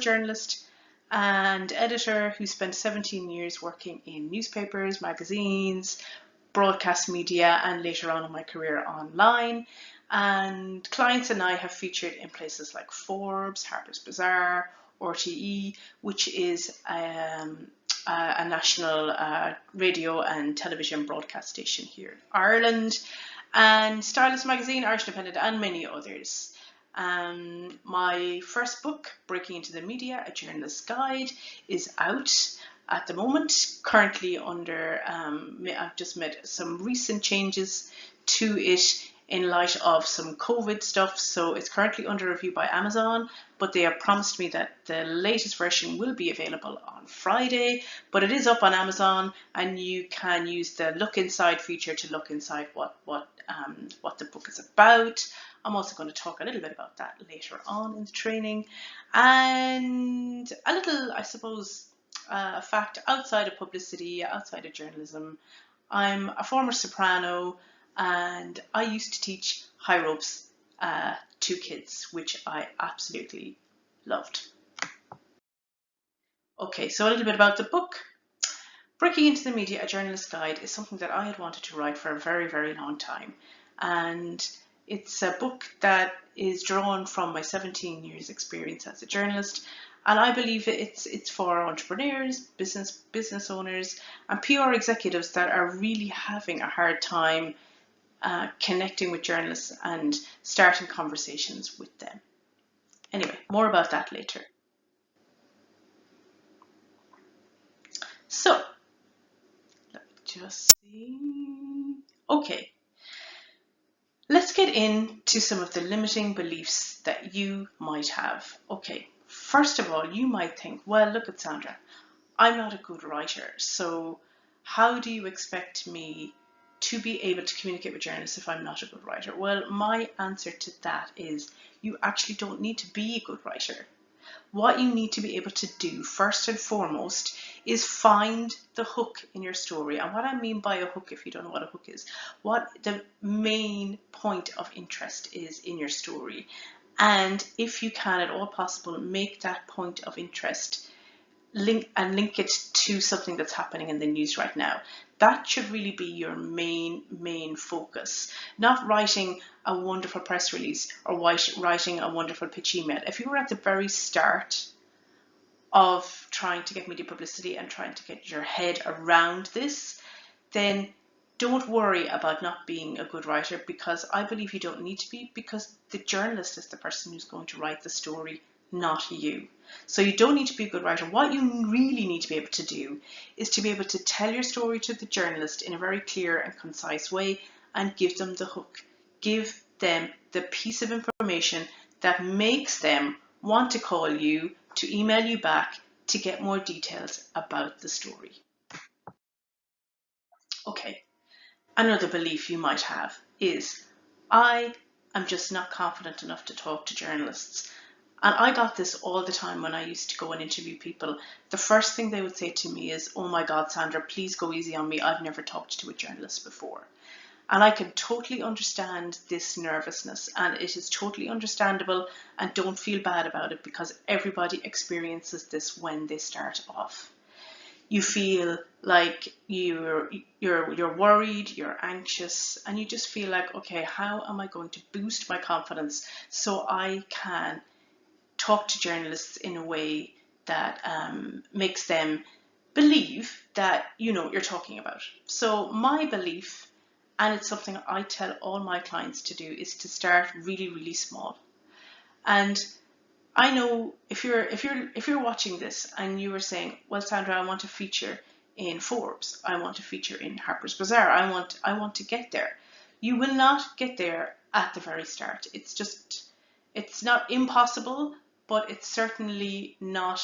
journalist and editor who spent 17 years working in newspapers, magazines, broadcast media, and later on in my career online. And clients and I have featured in places like Forbes, Harper's Bazaar, RTE, which is a national radio and television broadcast station here in Ireland, and Stylist Magazine, Irish Independent, and many others. My first book, Breaking into the Media, A Journalist's Guide, is out at the moment, currently under, I've just made some recent changes to it in light of some COVID stuff, so it's currently under review by Amazon, but they have promised me that the latest version will be available on Friday, but it is up on Amazon, and you can use the look inside feature to look inside what the book is about. I'm also going to talk a little bit about that later on in the training, and a little, I suppose, fact outside of publicity, outside of journalism. I'm a former soprano, and I used to teach high ropes to kids, which I absolutely loved. Okay, so a little bit about the book. Breaking into the Media, A Journalist's Guide is something that I had wanted to write for a very, very long time. And it's a book that is drawn from my 17 years experience as a journalist. And I believe it's for entrepreneurs, business owners, and PR executives that are really having a hard time connecting with journalists and starting conversations with them. Anyway, more about that later. So, let me just see. Okay, let's get into some of the limiting beliefs that you might have. Okay, first of all, you might think, well, look at Sandra, I'm not a good writer, so how do you expect me to be able to communicate with journalists if I'm not a good writer? Well, my answer to that is you actually don't need to be a good writer. What you need to be able to do first and foremost is find the hook in your story. And what I mean by a hook, if you don't know what a hook is, what the main point of interest is in your story. And if you can at all possible, make that point of interest link it to something that's happening in the news right now. That should really be your main focus, not writing a wonderful press release or writing a wonderful pitch email. If you were at the very start of trying to get media publicity and trying to get your head around this, then don't worry about not being a good writer, because I believe you don't need to be, because the journalist is the person who's going to write the story, not you. So you don't need to be a good writer. What you really need to be able to do is to be able to tell your story to the journalist in a very clear and concise way and give them the hook. Give them the piece of information that makes them want to call you, to email you back, to get more details about the story. Okay, another belief you might have is, I am just not confident enough to talk to journalists. And I got this all the time when I used to go and interview people. The first thing they would say to me is, oh my God, Sandra, please go easy on me. I've never talked to a journalist before. And I can totally understand this nervousness, and it is totally understandable, and don't feel bad about it, because everybody experiences this when they start off. You feel like you're worried, you're anxious, and you just feel like, okay, how am I going to boost my confidence so I can talk to journalists in a way that makes them believe that you know what you're talking about. So my belief, and it's something I tell all my clients to do, is to start really, really small. And I know if you're watching this and you were saying, well, Sandra, I want to feature in Forbes, I want to feature in Harper's Bazaar, I want to get there. You will not get there at the very start. It's not impossible, but it's certainly not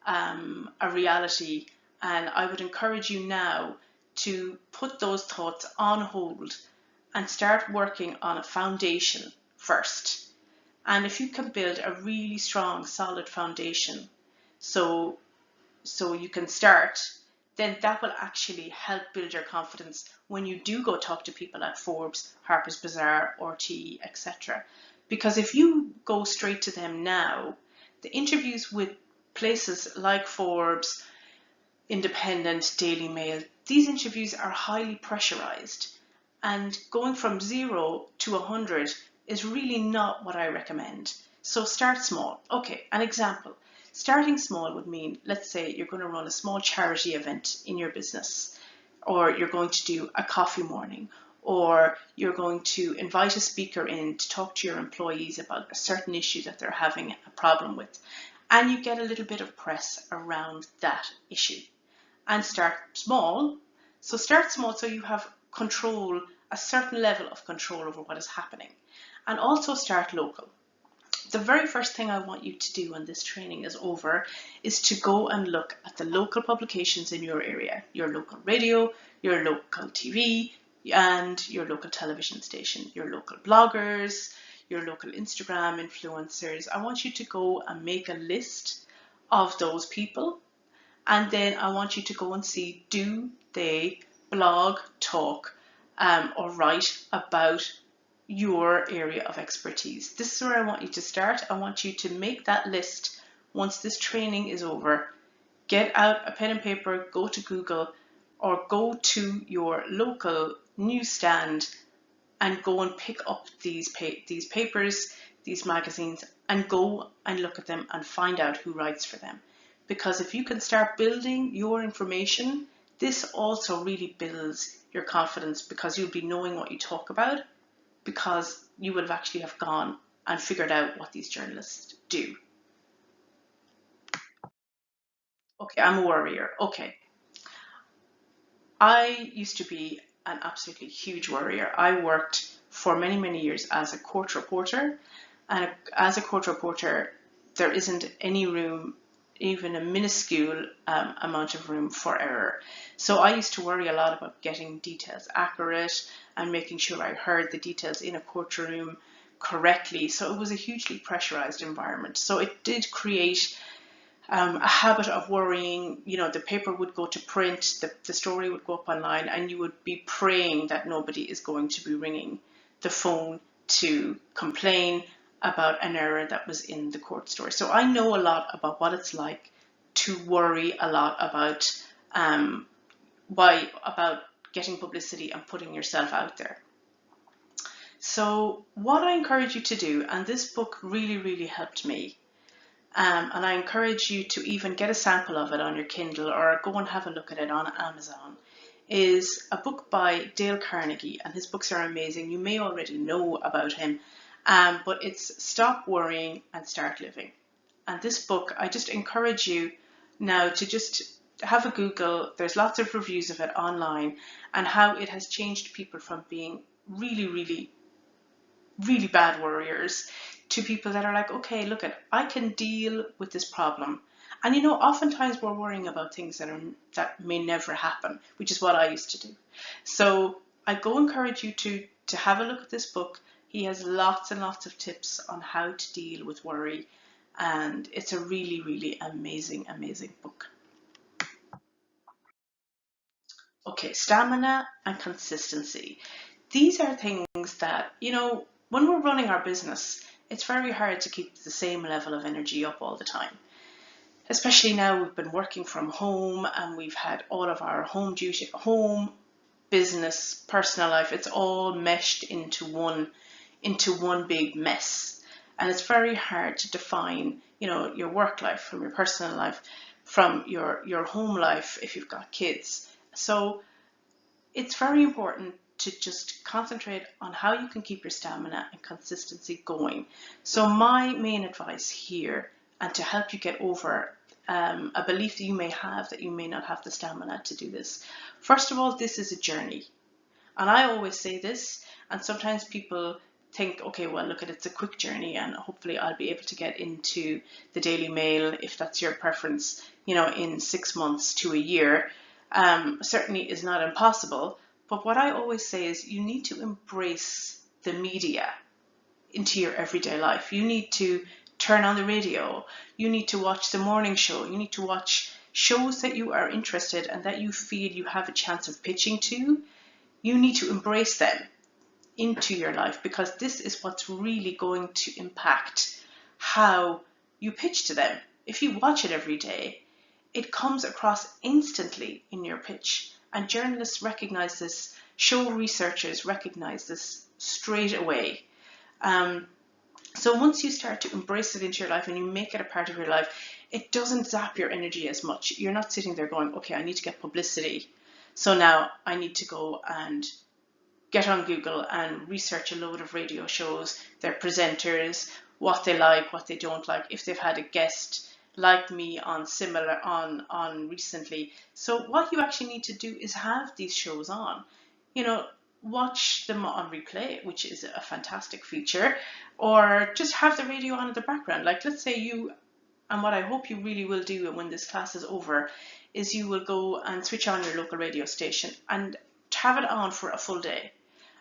a reality. And I would encourage you now to put those thoughts on hold and start working on a foundation first. And if you can build a really strong, solid foundation, so you can start, then that will actually help build your confidence when you do go talk to people at Forbes, Harper's Bazaar, RTE, etc. Because if you go straight to them now, the interviews with places like Forbes, Independent, Daily Mail, these interviews are highly pressurized, and going from 0 to 100 is really not what I recommend. So start small. Okay, an example. Starting small would mean, let's say you're going to run a small charity event in your business, or you're going to do a coffee morning, or you're going to invite a speaker in to talk to your employees about a certain issue that they're having a problem with. And you get a little bit of press around that issue. And start small. So start small so you have control, a certain level of control over what is happening. And also start local. The very first thing I want you to do when this training is over is to go and look at the local publications in your area, your local radio, your local TV, and your local television station, your local bloggers, your local Instagram influencers. I want you to go and make a list of those people. And then I want you to go and see, do they blog, talk, or write about your area of expertise? This is where I want you to start. I want you to make that list once this training is over. Get out a pen and paper, go to Google, or go to your local newsstand and go and pick up these papers, these magazines, and go and look at them and find out who writes for them. Because if you can start building your information, this also really builds your confidence, because you'll be knowing what you talk about, because you will actually have gone and figured out what these journalists do. Okay, I'm a worrier. Okay. I used to be an absolutely huge worrier. I worked for many, many years as a court reporter, and as a court reporter, there isn't any room, even a minuscule amount of room for error. So I used to worry a lot about getting details accurate and making sure I heard the details in a courtroom correctly. So it was a hugely pressurized environment. So it did create a habit of worrying. You know, the paper would go to print, the story would go up online, and you would be praying that nobody is going to be ringing the phone to complain about an error that was in the court story. So I know a lot about what it's like to worry a lot about about getting publicity and putting yourself out there. So what I encourage you to do, and this book really, really helped me, and I encourage you to even get a sample of it on your Kindle or go and have a look at it on Amazon, is a book by Dale Carnegie, and his books are amazing. You may already know about him, but it's Stop Worrying and Start Living. And this book, I just encourage you now to just have a Google. There's lots of reviews of it online, and how it has changed people from being really, really, really bad worriers to people that are like, okay, look, I can deal with this problem. And you know, oftentimes we're worrying about things that may never happen, which is what I used to do. So I go encourage you to have a look at this book. He has lots and lots of tips on how to deal with worry, and it's a really, really amazing, amazing book. Okay, stamina and consistency. These are things that, you know, when we're running our business, it's very hard to keep the same level of energy up all the time. Especially now we've been working from home and we've had all of our home duty, home, business, personal life, it's all meshed into one big mess. And it's very hard to define, you know, your work life from your personal life, from your home life if you've got kids. So it's very important to just concentrate on how you can keep your stamina and consistency going. So my main advice here, and to help you get over a belief that you may have that you may not have the stamina to do this. First of all, this is a journey. And I always say this, and sometimes people think, okay, well, look, it's a quick journey and hopefully I'll be able to get into the Daily Mail, if that's your preference, you know, in 6 months to a year. Certainly is not impossible. But what I always say is you need to embrace the media into your everyday life. You need to turn on the radio. You need to watch the morning show. You need to watch shows that you are interested and that you feel you have a chance of pitching to. You need to embrace them into your life, because this is what's really going to impact how you pitch to them. if you watch it every day, it comes across instantly in your pitch. And journalists recognize this, show researchers recognize this straight away. So once you start to embrace it into your life and you make it a part of your life, it doesn't zap your energy as much. You're not sitting there going, okay, I need to get publicity. So now I need to go and get on Google and research a load of radio shows, their presenters, what they like, what they don't like, if they've had a guest like me on recently. So what you actually need to do is have these shows on. Watch them on replay, which is a fantastic feature, or just have the radio on in the background. Like, let's say and what I hope you really will do when this class is over, is you will go and switch on your local radio station and have it on for a full day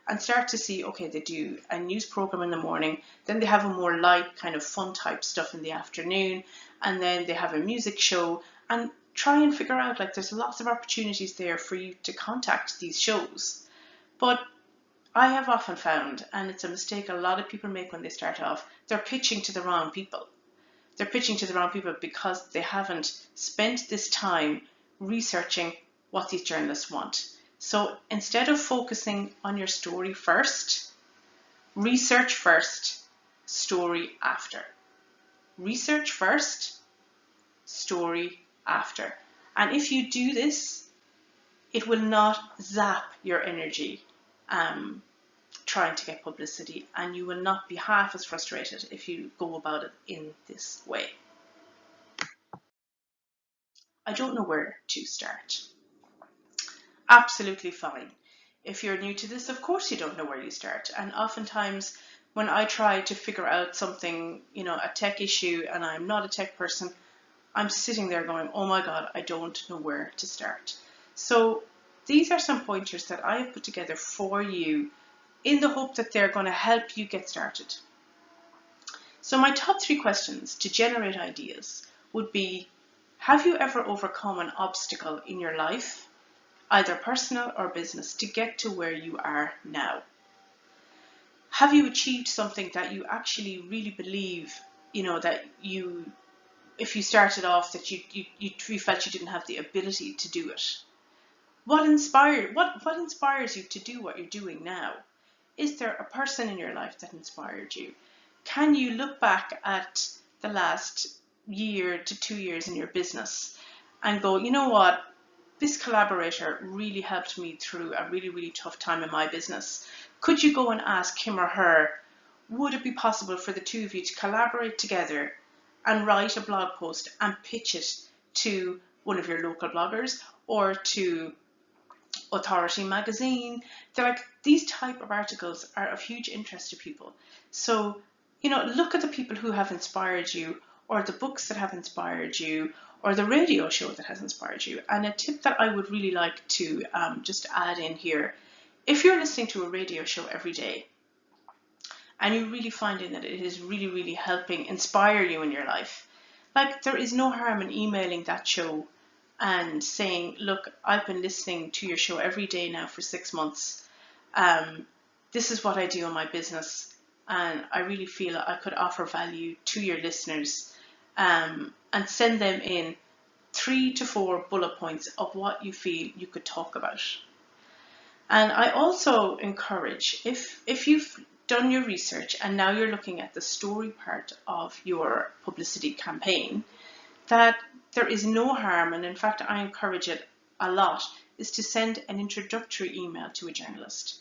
and start to see, okay, they do a news program in the morning, then they have a more light kind of fun type stuff in the afternoon, and then they have a music show, and try and figure out, like, there's lots of opportunities there for you to contact these shows. But I have often found, and it's a mistake a lot of people make when they start off, they're pitching to the wrong people. They're pitching to the wrong people because they haven't spent this time researching what these journalists want. So instead of focusing on your story first, research first, story after. Research first, story after. And if you do this, it will not zap your energy trying to get publicity, and you will not be half as frustrated if you go about it in this way. I don't know where to start. Absolutely fine. If you're new to this, of course you don't know where you start. And oftentimes when I try to figure out something, a tech issue, and I'm not a tech person, I'm sitting there going, oh my God, I don't know where to start. So these are some pointers that I have put together for you in the hope that they're going to help you get started. So my top 3 questions to generate ideas would be, have you ever overcome an obstacle in your life, either personal or business, to get to where you are now? Have you achieved something that you actually really believe, that if you started off, that you felt you didn't have the ability to do it? What inspires you to do what you're doing now? Is there a person in your life that inspired you? Can you look back at the last year to 2 years in your business and go, you know what? This collaborator really helped me through a really, really tough time in my business. Could you go and ask him or her, would it be possible for the two of you to collaborate together and write a blog post and pitch it to one of your local bloggers or to Authority magazine? They're like, these type of articles are of huge interest to people. So, look at the people who have inspired you, or the books that have inspired you, or the radio show that has inspired you. And a tip that I would really like to just add in here, if you're listening to a radio show every day and you're really finding that it is really, really helping inspire you in your life, like, there is no harm in emailing that show and saying, look, I've been listening to your show every day now for 6 months. This is what I do in my business, and I really feel I could offer value to your listeners, and send them in 3 to 4 bullet points of what you feel you could talk about. And I also encourage, if you've done your research and now you're looking at the story part of your publicity campaign, that there is no harm, and in fact I encourage it a lot, is to send an introductory email to a journalist,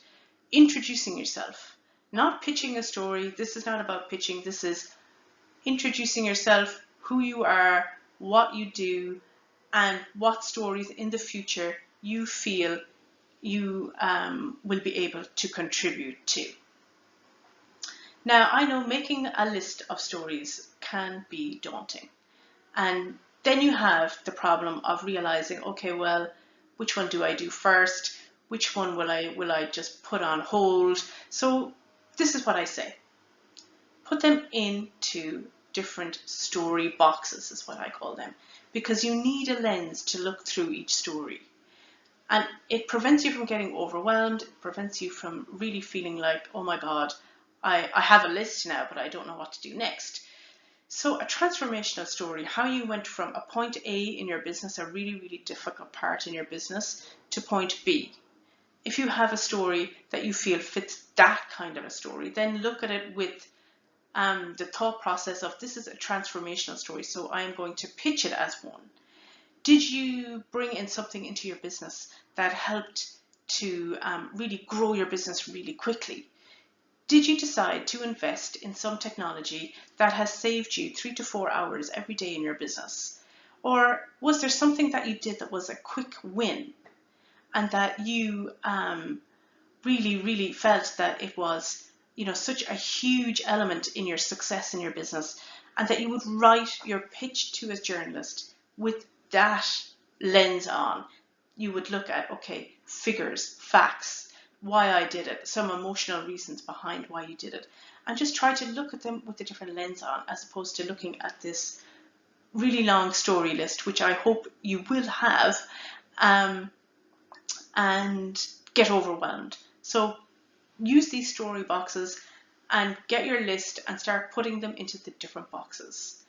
introducing yourself, not pitching a story. This is not about pitching. This is introducing yourself, who you are, what you do, and what stories in the future you feel you will be able to contribute to. Now, I know making a list of stories can be daunting. And then you have the problem of realizing, okay, well, which one do I do first? Which one will I just put on hold? So this is what I say. Put them into different story boxes, is what I call them, because you need a lens to look through each story. And it prevents you from getting overwhelmed. It prevents you from really feeling like, oh my God, I have a list now, but I don't know what to do next. So a transformational story, how you went from a point A in your business, a really, really difficult part in your business, to point B. If you have a story that you feel fits that kind of a story, then look at it with the thought process of, this is a transformational story, so I am going to pitch it as one. Did you bring in something into your business that helped to really grow your business really quickly? Did you decide to invest in some technology that has saved you 3 to 4 hours every day in your business? Or was there something that you did that was a quick win and that you really, really felt that it was, such a huge element in your success in your business, and that you would write your pitch to a journalist with that lens on? You would look at, okay, figures, facts, why I did it, some emotional reasons behind why you did it, and just try to look at them with a different lens on, as opposed to looking at this really long story list, which I hope you will have, and get overwhelmed. So use these story boxes and get your list and start putting them into the different boxes.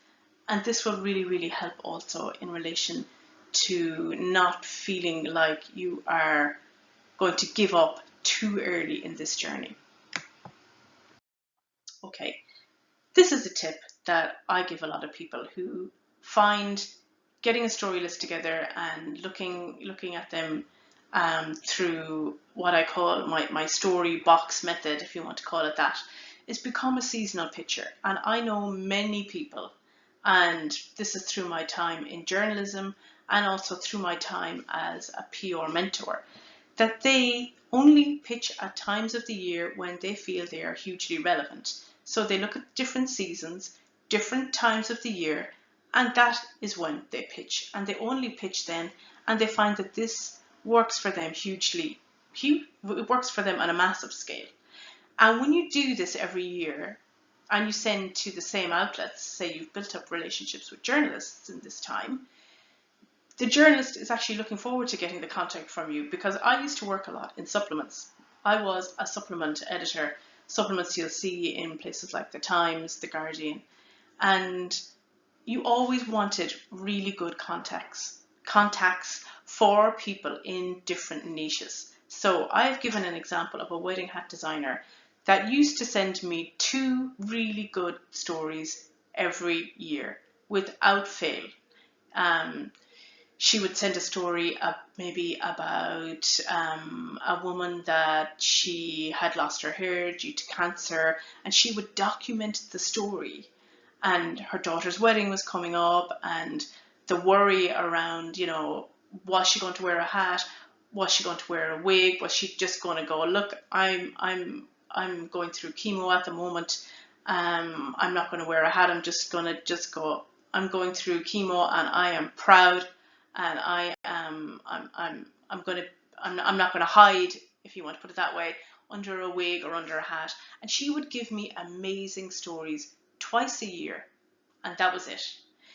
And this will really, really help also in relation to not feeling like you are going to give up too early in this journey. Okay, this is a tip that I give a lot of people who find getting a story list together and looking at them through what I call my story box method, if you want to call it that, is become a seasonal pitcher. And I know many people, and this is through my time in journalism and also through my time as a PR mentor, that they only pitch at times of the year when they feel they are hugely relevant. So they look at different seasons, different times of the year, and that is when they pitch. And they only pitch then, and they find that this works for them hugely. It works for them on a massive scale. And when you do this every year, and you send to the same outlets, say you've built up relationships with journalists in this time, the journalist is actually looking forward to getting the contact from you, because I used to work a lot in supplements. I was a supplement editor. Supplements you'll see in places like The Times, The Guardian, and you always wanted really good contacts for people in different niches. So I've given an example of a wedding hat designer that used to send me 2 really good stories every year without fail. She would send a story maybe about a woman that she had lost her hair due to cancer, and she would document the story. And her daughter's wedding was coming up, and the worry around, was she going to wear a hat? Was she going to wear a wig? Was she just going to go, look, I'm going through chemo at the moment. I'm not going to wear a hat. I'm just going to go. I'm going through chemo, and I am proud. And I'm not going to hide, if you want to put it that way, under a wig or under a hat. And she would give me amazing stories twice a year, and that was it.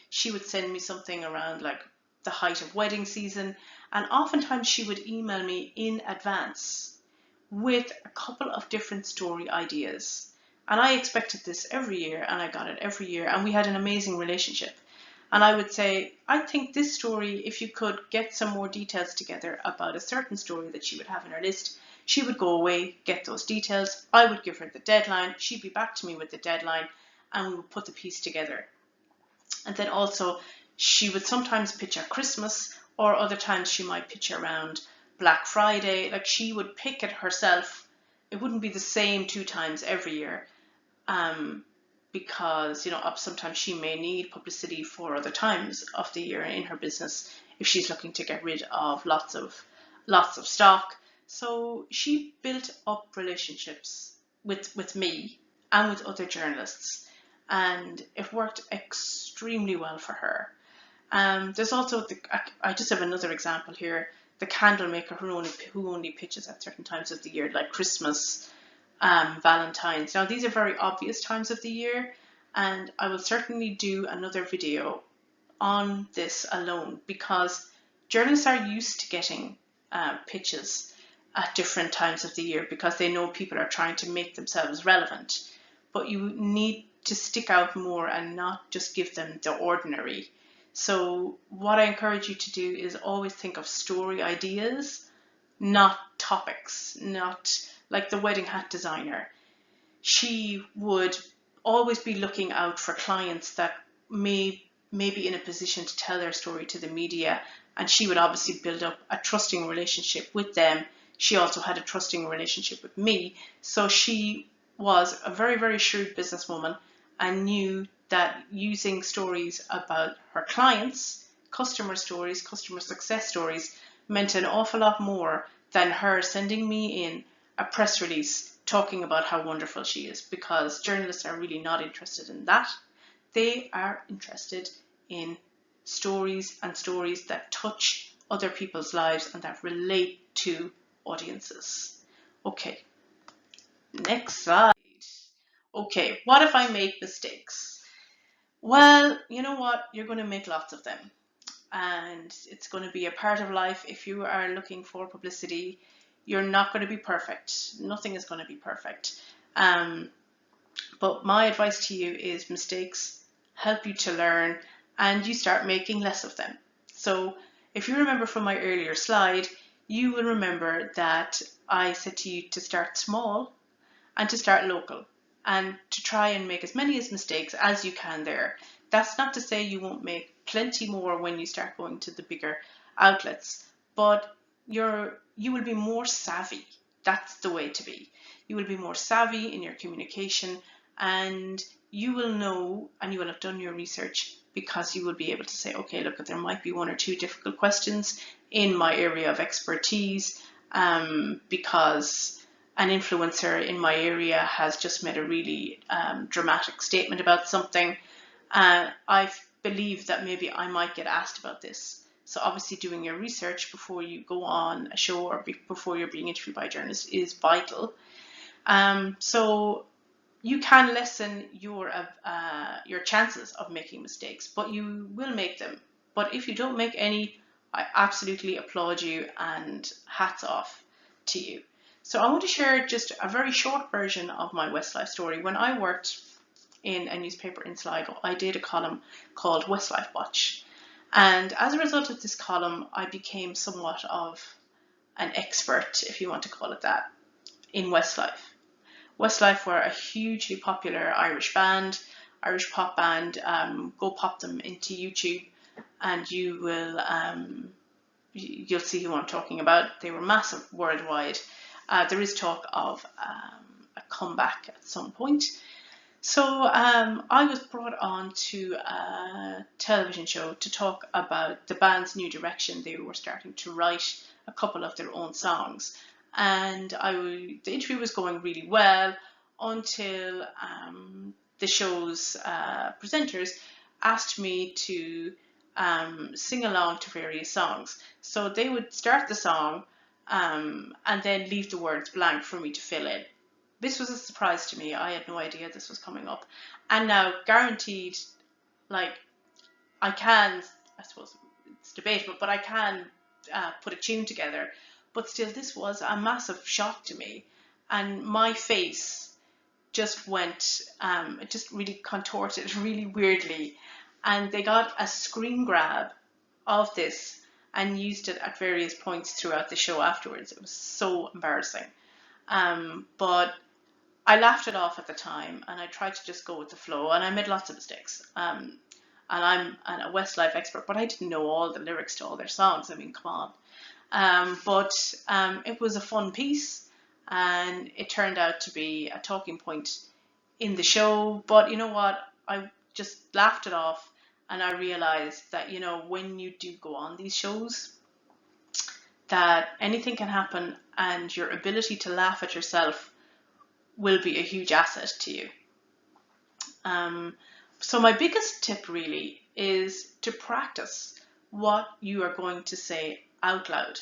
She would send me something around like the height of wedding season, and oftentimes she would email me in advance with a couple of different story ideas. And I expected this every year, and I got it every year, and we had an amazing relationship. And I would say, I think this story, if you could get some more details together about a certain story that she would have in her list, she would go away, get those details. I would give her the deadline. She'd be back to me with the deadline, and we would put the piece together. And then also, she would sometimes pitch at Christmas, or other times she might pitch around Black Friday. Like, she would pick it herself. It wouldn't be the same 2 times every year. Because sometimes she may need publicity for other times of the year in her business if she's looking to get rid of lots of stock. So she built up relationships with me and with other journalists, and it worked extremely well for her. There's also I just have another example here, the candle maker who only pitches at certain times of the year, like Christmas, Valentine's. Now, these are very obvious times of the year, and I will certainly do another video on this alone, because journalists are used to getting pitches at different times of the year because they know people are trying to make themselves relevant. But you need to stick out more and not just give them the ordinary. So what I encourage you to do is always think of story ideas, not topics, not like the wedding hat designer. She would always be looking out for clients that may be in a position to tell their story to the media, and she would obviously build up a trusting relationship with them. She also had a trusting relationship with me, so she was a very, very shrewd businesswoman and knew that using stories about her clients, customer stories, customer success stories, meant an awful lot more than her sending me in a press release talking about how wonderful she is, because journalists are really not interested in that. They are interested in stories, and stories that touch other people's lives and that relate to audiences. Okay, next slide. Okay, what if I make mistakes? Well, you know what? You're going to make lots of them. And it's going to be a part of life. If you are looking for publicity, you're not going to be perfect. Nothing is going to be perfect. But my advice to you is mistakes help you to learn, and you start making less of them. So if you remember from my earlier slide, you will remember that I said to you to start small and to start local and to try and make as many mistakes as you can there. That's not to say you won't make plenty more when you start going to the bigger outlets, but you will be more savvy. That's the way to be. You will be more savvy in your communication, and you will know and you will have done your research, because you will be able to say, okay, look, there might be one or two difficult questions in my area of expertise, because an influencer in my area has just made a really dramatic statement about something. I believe that maybe I might get asked about this. So obviously doing your research before you go on a show or before you're being interviewed by a journalist is vital. So you can lessen your chances of making mistakes, but you will make them. But if you don't make any, I absolutely applaud you and hats off to you. So I want to share just a very short version of my Westlife story. When I worked in a newspaper in Sligo, I did a column called Westlife Watch. And as a result of this column, I became somewhat of an expert, if you want to call it that, in Westlife. Westlife were a hugely popular Irish band, Irish pop band. Go pop them into YouTube and you will you'll see who I'm talking about. They were massive worldwide. There is talk of a comeback at some point. So I was brought on to a television show to talk about the band's new direction. They were starting to write a couple of their own songs, and the interview was going really well until the show's presenters asked me to sing along to various songs. So they would start the song and then leave the words blank for me to fill in. This was a surprise to me. I had no idea this was coming up. And now, guaranteed, like, I suppose it's debatable, but I can put a tune together. But still, this was a massive shock to me. And my face just went, it just really contorted really weirdly. And they got a screen grab of this and used it at various points throughout the show afterwards. It was so embarrassing. But I laughed it off at the time, and I tried to just go with the flow, and I made lots of mistakes. And I'm a Westlife expert, but I didn't know all the lyrics to all their songs. I mean, come on. But it was a fun piece, and it turned out to be a talking point in the show. But you know what? I just laughed it off, and I realized that, you know, when you do go on these shows, that anything can happen, and your ability to laugh at yourself will be a huge asset to you. So my biggest tip really is to practice what you are going to say out loud.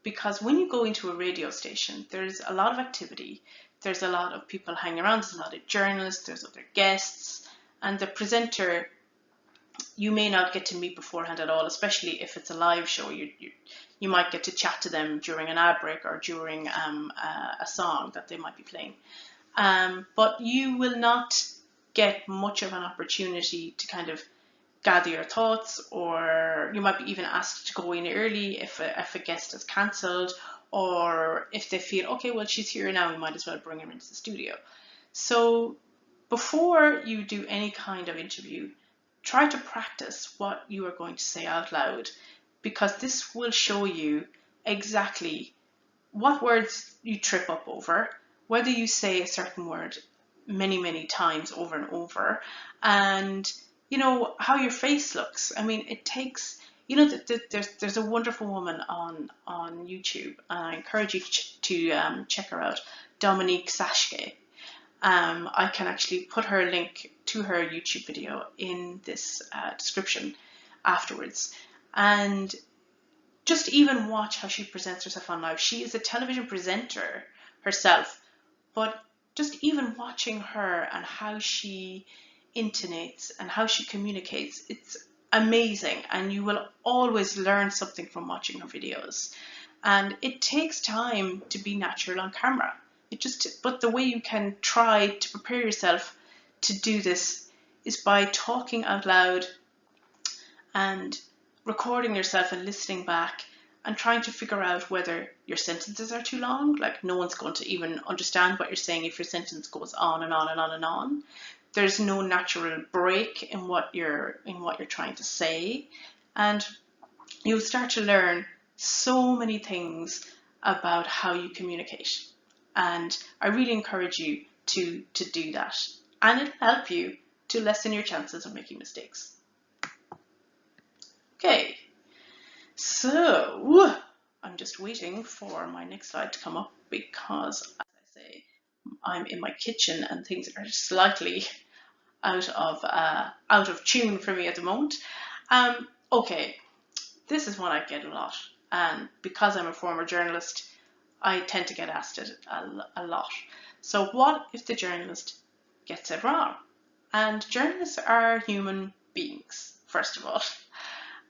Because when you go into a radio station, there's a lot of activity, there's a lot of people hanging around, there's a lot of journalists, there's other guests, and the presenter you may not get to meet beforehand at all, especially if it's a live show. You might get to chat to them during an ad break or during a song that they might be playing. But you will not get much of an opportunity to kind of gather your thoughts, or you might be even asked to go in early if a guest is cancelled, or if they feel, okay, well, she's here now, we might as well bring her into the studio. So before you do any kind of interview, try to practice what you are going to say out loud, because this will show you exactly what words you trip up over, whether you say a certain word many, many times over and over, and how your face looks. I mean, it takes, there's a wonderful woman on YouTube, and I encourage you to check her out, Dominique Sashke. I can actually put her link to her YouTube video in this description afterwards. And just even watch how she presents herself on live. She is a television presenter herself, but just even watching her and how she intonates and how she communicates, it's amazing, and you will always learn something from watching her videos. And it takes time to be natural on camera. But the way you can try to prepare yourself to do this is by talking out loud and recording yourself and listening back and trying to figure out whether your sentences are too long. Like, no one's going to even understand what you're saying if your sentence goes on and on and on and on. There's no natural break in what you're trying to say, and you'll start to learn so many things about how you communicate. And I really encourage you to do that, and it'll help you to lessen your chances of making mistakes. Okay, so I'm just waiting for my next slide to come up, because, as I say, I'm in my kitchen and things are slightly out of tune for me at the moment. Okay, this is one I get a lot, and because I'm a former journalist, I tend to get asked it a lot. So what if the journalist gets it wrong? And journalists are human beings, first of all.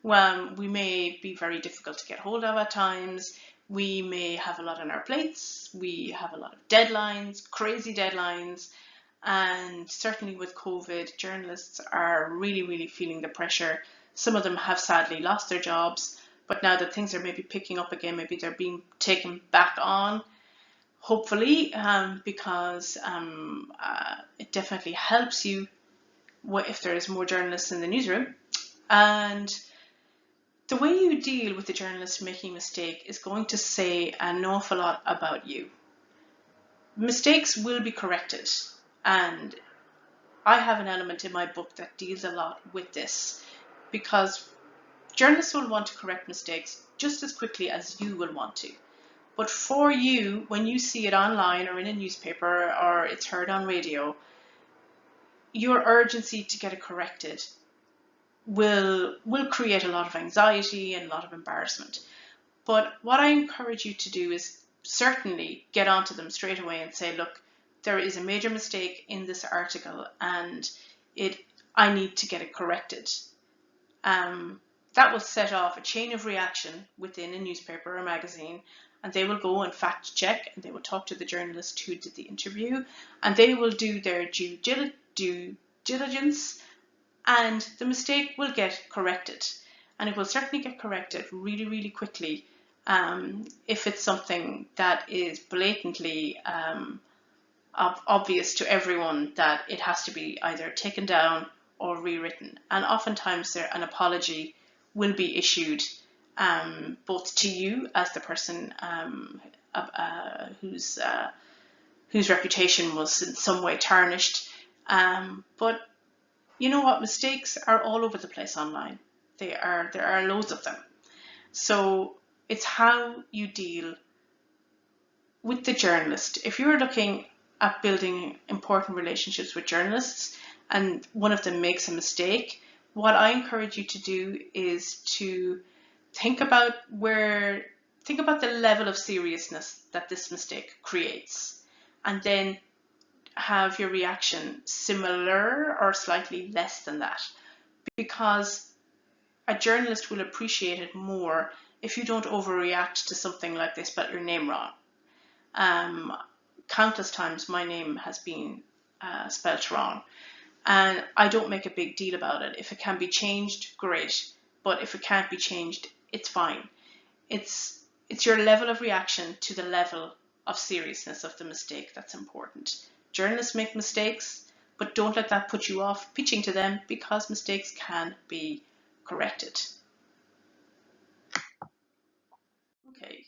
Well, we may be very difficult to get hold of at times. We may have a lot on our plates. We have a lot of deadlines, crazy deadlines. And certainly with COVID, journalists are really, really feeling the pressure. Some of them have sadly lost their jobs, but now that things are maybe picking up again, maybe they're being taken back on, hopefully, because it definitely helps you if there is more journalists in the newsroom. And the way you deal with the journalist making a mistake is going to say an awful lot about you. Mistakes will be corrected, and I have an element in my book that deals a lot with this, because journalists will want to correct mistakes just as quickly as you will want to. But for you, when you see it online or in a newspaper or it's heard on radio, your urgency to get it corrected will create a lot of anxiety and a lot of embarrassment. But what I encourage you to do is certainly get onto them straight away and say, look, there is a major mistake in this article and I need to get it corrected. That will set off a chain of reaction within a newspaper or magazine, and they will go and fact check, and they will talk to the journalist who did the interview, and they will do their due diligence, and the mistake will get corrected. And it will certainly get corrected really, really quickly if it's something that is blatantly obvious to everyone that it has to be either taken down or rewritten. And oftentimes an apology will be issued both to you as the person whose reputation was in some way tarnished. But you know what? Mistakes are all over the place online. There are loads of them. So it's how you deal with the journalist. If you're looking at building important relationships with journalists and one of them makes a mistake, what I encourage you to do is to think about the level of seriousness that this mistake creates, and then have your reaction similar or slightly less than that, because a journalist will appreciate it more if you don't overreact to something like they spelt your name wrong. Countless times my name has been spelt wrong, and I don't make a big deal about it. If it can be changed, great, but if it can't be changed, it's fine. It's your level of reaction to the level of seriousness of the mistake that's important. Journalists make mistakes, but don't let that put you off pitching to them, because mistakes can be corrected. Okay,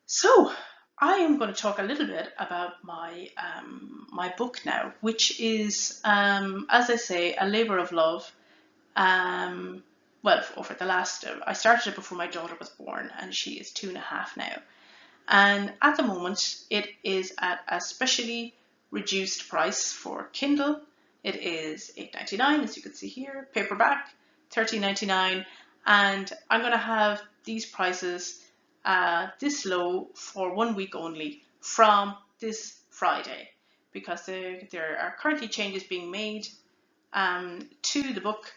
so I am going to talk a little bit about my book now, which is, as I say, a labour of love. Well, over the last, I started it before my daughter was born, and she is 2.5 now. And at the moment, it is at a specially reduced price for Kindle. It is $8.99, as you can see here. Paperback, $13.99. And I'm going to have these prices this low for 1 week only from this Friday, because there are currently changes being made to the book,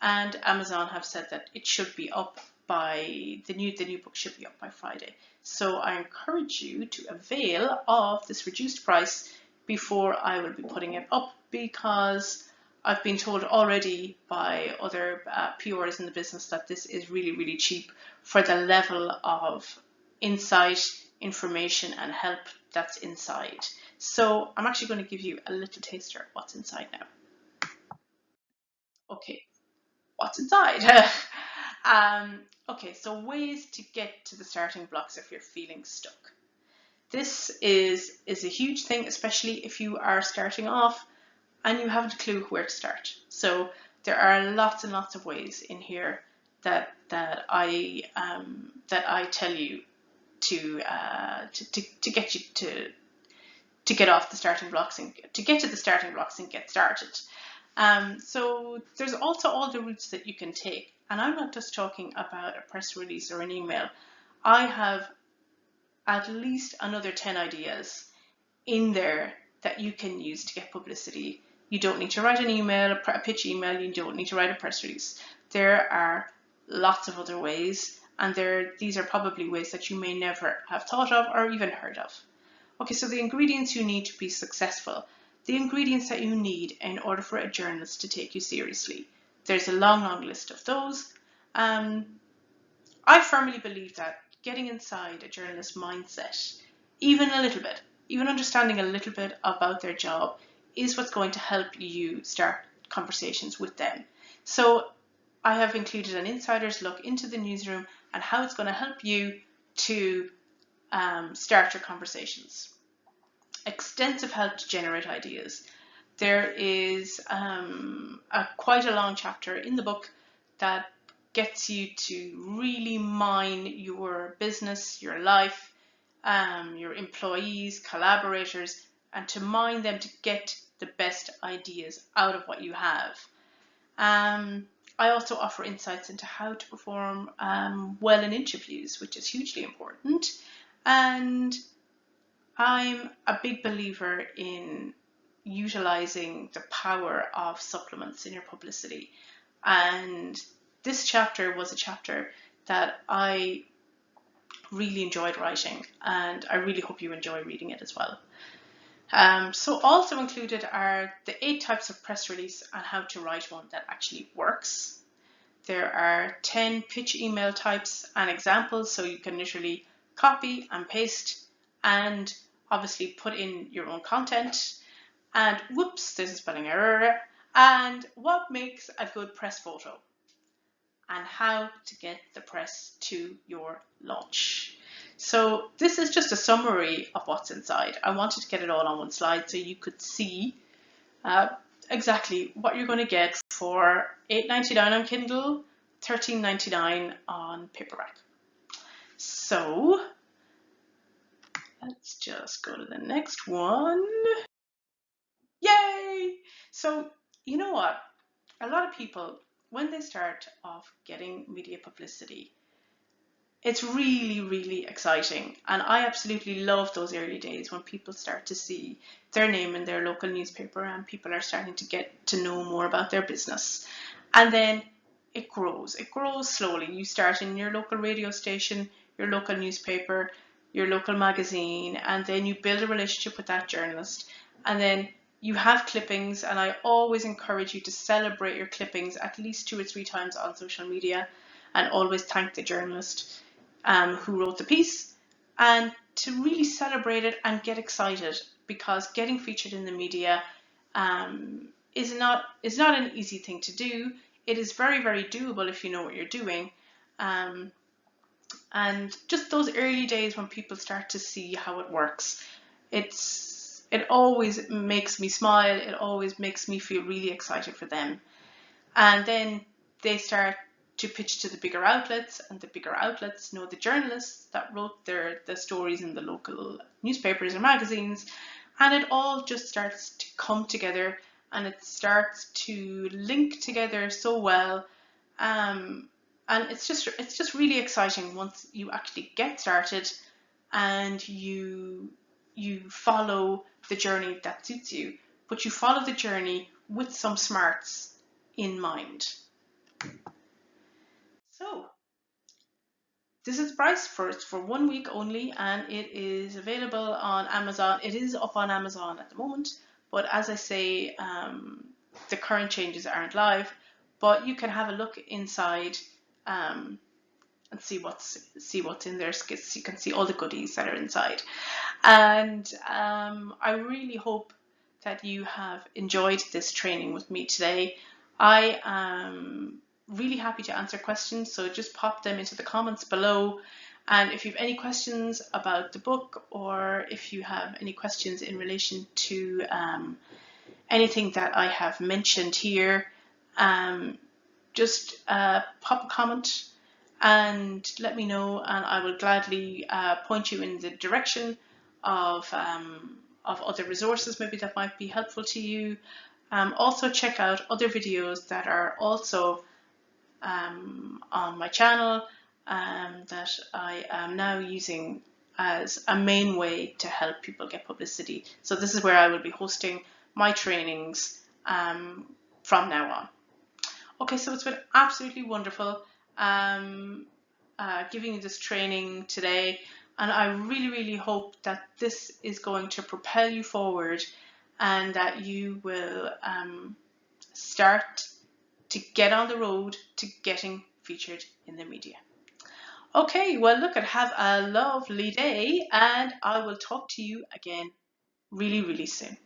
and Amazon have said that it should be up by the new book should be up by Friday. So I encourage you to avail of this reduced price before I will be putting it up, because I've been told already by other PRs in the business that this is really, really cheap for the level of insight, information and help that's inside. So I'm actually going to give you a little taster of what's inside now. Okay, what's inside? Okay, so ways to get to the starting blocks if you're feeling stuck. This is a huge thing, especially if you are starting off and you haven't a clue where to start. So there are lots and lots of ways in here that I tell you to get you to get off the starting blocks and to get to the starting blocks and get started. So there's also all the routes that you can take, and I'm not just talking about a press release or an email. I have at least another 10 ideas in there that you can use to get publicity. You don't need to write an email, a pitch email. You don't need to write a press release. There are lots of other ways, and these are probably ways that you may never have thought of or even heard of. Okay, so the ingredients you need to be successful. The ingredients that you need in order for a journalist to take you seriously. There's a long, long list of those. I firmly believe that getting inside a journalist's mindset, even a little bit, even understanding a little bit about their job, is what's going to help you start conversations with them. So I have included an insider's look into the newsroom and how it's going to help you to start your conversations. Extensive help to generate ideas. There is quite a long chapter in the book that gets you to really mine your business, your life, your employees, collaborators, and to mine them to get the best ideas out of what you have. I also offer insights into how to perform well in interviews, which is hugely important. And I'm a big believer in utilizing the power of supplements in your publicity. And this chapter was a chapter that I really enjoyed writing, and I really hope you enjoy reading it as well. So also included are the 8 types of press release and how to write one that actually works. There are 10 pitch email types and examples, so you can literally copy and paste and obviously put in your own content. And whoops, there's a spelling error. And what makes a good press photo, and how to get the press to your launch. So this is just a summary of what's inside. I wanted to get it all on one slide so you could see exactly what you're going to get for $8.99 on Kindle, $13.99 on paperback. So let's just go to the next one. Yay! So you know what? A lot of people, when they start off getting media publicity, it's really, really exciting. And I absolutely love those early days when people start to see their name in their local newspaper and people are starting to get to know more about their business. And then it grows. It grows slowly. You start in your local radio station, your local newspaper, your local magazine, and then you build a relationship with that journalist. And then you have clippings, and I always encourage you to celebrate your clippings at least 2 or 3 times on social media, and always thank the journalist who wrote the piece, and to really celebrate it and get excited, because getting featured in the media is not an easy thing to do. It is very, very doable if you know what you're doing. And just those early days when people start to see how it works, it always makes me smile. It always makes me feel really excited for them. And then they start to pitch to the bigger outlets, and the bigger outlets know the journalists that wrote the stories in the local newspapers or magazines, and it all just starts to come together, and it starts to link together so well. And it's just really exciting once you actually get started, and you follow the journey that suits you, but you follow the journey with some smarts in mind. So this is the price for 1 week only, and it is available on Amazon. It is up on Amazon at the moment, but as I say, the current changes aren't live, but you can have a look inside and see what's in there. So you can see all the goodies that are inside. And I really hope that you have enjoyed this training with me today. I am really happy to answer questions, so just pop them into the comments below. And if you have any questions about the book, or if you have any questions in relation to anything that I have mentioned here, just pop a comment and let me know, and I will gladly point you in the direction of other resources maybe that might be helpful to you. Also check out other videos that are also on my channel that I am now using as a main way to help people get publicity. So this is where I will be hosting my trainings from now on. Okay, so it's been absolutely wonderful giving you this training today, and I really, really hope that this is going to propel you forward, and that you will start to get on the road to getting featured in the media. Okay, well, look, have a lovely day, and I will talk to you again really, really soon.